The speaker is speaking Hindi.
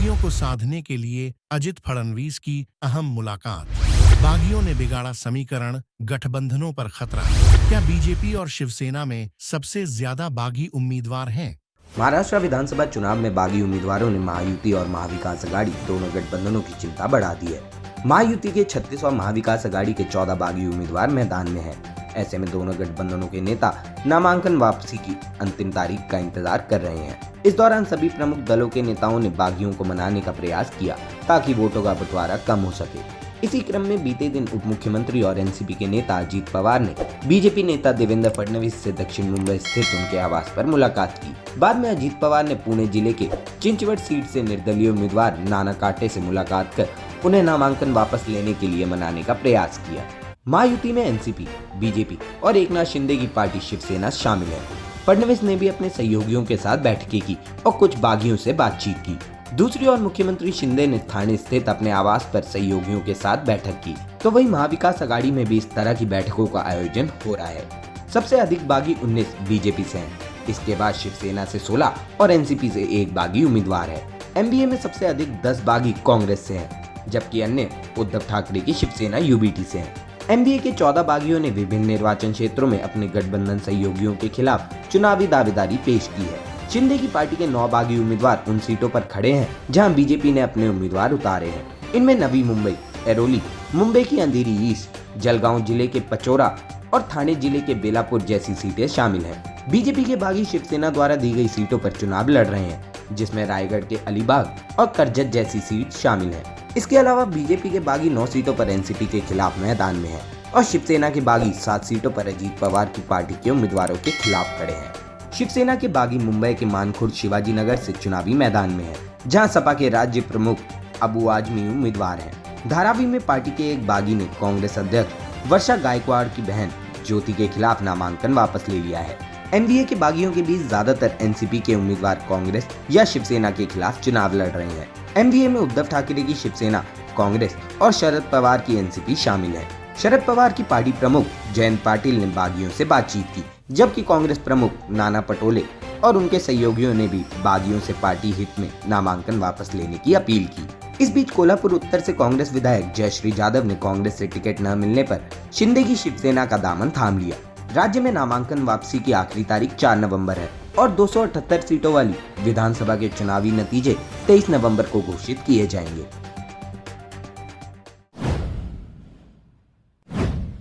बागियों को साधने के लिए अजित फडणवीस की अहम मुलाकात। बागियों ने बिगाड़ा समीकरण, गठबंधनों पर खतरा। क्या बीजेपी और शिवसेना में सबसे ज्यादा बागी उम्मीदवार हैं? महाराष्ट्र विधानसभा चुनाव में बागी उम्मीदवारों ने महायुति और महाविकास अघाड़ी दोनों गठबंधनों की चिंता बढ़ा दी है। महायुति के 36 और महाविकास अघाड़ी के 14 बागी उम्मीदवार मैदान में हैं। ऐसे में दोनों गठबंधनों के नेता नामांकन वापसी की अंतिम तारीख का इंतजार कर रहे हैं। इस दौरान सभी प्रमुख दलों के नेताओं ने बागियों को मनाने का प्रयास किया ताकि वोटों का बंटवारा कम हो सके। इसी क्रम में बीते दिन उप मुख्यमंत्री और एनसीपी के नेता अजित पवार ने बीजेपी नेता देवेंद्र फडणवीस से दक्षिण मुंबई स्थित उनके आवास पर मुलाकात की। बाद में अजित पवार ने पुणे जिले के चिंचवड सीट से निर्दलीय उम्मीदवार नाना काटे से मुलाकात कर उन्हें नामांकन वापस लेने के लिए मनाने का प्रयास किया। महायुति में एनसीपी, बीजेपी और एकनाथ शिंदे की पार्टी शिवसेना शामिल है। फडणवीस ने भी अपने सहयोगियों के साथ बैठकें की और कुछ बागियों से बातचीत की। दूसरी ओर मुख्यमंत्री शिंदे ने ठाणे स्थित अपने आवास पर सहयोगियों के साथ बैठक की। तो वहीं महाविकास अघाड़ी में भी इस तरह की बैठकों का आयोजन हो रहा है। सबसे अधिक बागी 19 बीजेपी से हैं। इसके बाद शिवसेना से 16 और एनसीपी से 1 बागी उम्मीदवार है। एमबीए में सबसे अधिक 10 बागी कांग्रेस से हैं, जबकि अन्य उद्धव ठाकरे की शिवसेना यूबीटी से हैं। एमबीए के 14 बागियों ने विभिन्न निर्वाचन क्षेत्रों में अपने गठबंधन सहयोगियों के खिलाफ चुनावी दावेदारी पेश की है। शिंदे की पार्टी के 9 बागी उम्मीदवार उन सीटों पर खड़े हैं जहां बीजेपी ने अपने उम्मीदवार उतारे हैं। इनमें नवी मुंबई, ऐरोली, मुंबई की अंधेरी ईस्ट, जलगांव जिले के पचोरा और ठाणे जिले के बेलापुर जैसी सीटें शामिल हैं। बीजेपी के बागी शिवसेना द्वारा दी गई सीटों पर चुनाव लड़ रहे हैं, जिसमें रायगढ़ के अलीबाग और करजत जैसी सीट शामिल है। इसके अलावा बीजेपी के बागी 9 सीटों पर एनसीपी के खिलाफ मैदान में है और शिवसेना के बागी 7 सीटों पर अजीत पवार की पार्टी के उम्मीदवारों के खिलाफ खड़े हैं। शिवसेना के बागी मुंबई के मानखुर्द शिवाजी नगर से चुनावी मैदान में है, जहां सपा के राज्य प्रमुख अबू आजमी उम्मीदवार हैं। धारावी में पार्टी के एक बागी ने कांग्रेस अध्यक्ष वर्षा गायकवाड़ की बहन ज्योति के खिलाफ नामांकन वापस ले लिया है। एनडीए के बागियों के बीच ज्यादातर एनसीपी के उम्मीदवार कांग्रेस या शिवसेना के खिलाफ चुनाव लड़ रहे हैं। एनडीए में उद्धव ठाकरे की शिवसेना, कांग्रेस और शरद पवार की एनसीपी शामिल है। शरद पवार की पार्टी प्रमुख जयंत पाटिल ने बागियों से बातचीत की, जबकि कांग्रेस प्रमुख नाना पटोले और उनके सहयोगियों ने भी बागियों से पार्टी हित में नामांकन वापस लेने की अपील की। इस बीच कोल्हापुर उत्तर से कांग्रेस विधायक जयश्री जाधव ने कांग्रेस से टिकट न मिलने पर शिंदे की शिवसेना का दामन थाम लिया। राज्य में नामांकन वापसी की आखिरी तारीख 4 नवंबर है और 278 सीटों वाली विधानसभा के चुनावी नतीजे 23 नवंबर को घोषित किए जाएंगे।